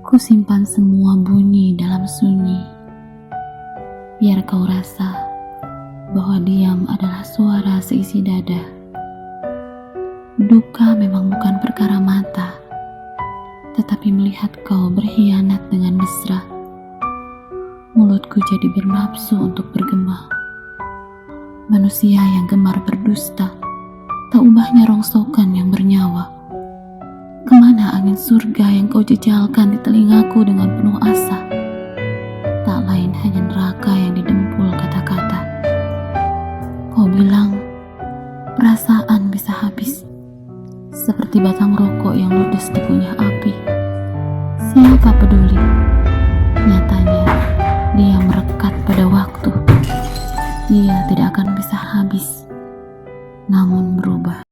Ku simpan semua bunyi dalam sunyi, biar kau rasa bahwa diam adalah suara seisi dada. Duka memang bukan perkara mata, tetapi melihat kau berkhianat dengan mesra. Mulutku jadi bernafsu untuk bergema. Manusia yang gemar berdusta, tak ubahnya rongsokan yang bernyawa. Kemana angin surga yang kau jejalkan di telingaku dengan penuh asa? Tak lain hanya neraka yang didempul kata-kata. Kau bilang, perasaan bisa habis, seperti batang rokok yang ludes di punya api. Siapa peduli? Nyatanya, dia merekat pada waktu. Dia tidak akan bisa habis, namun berubah.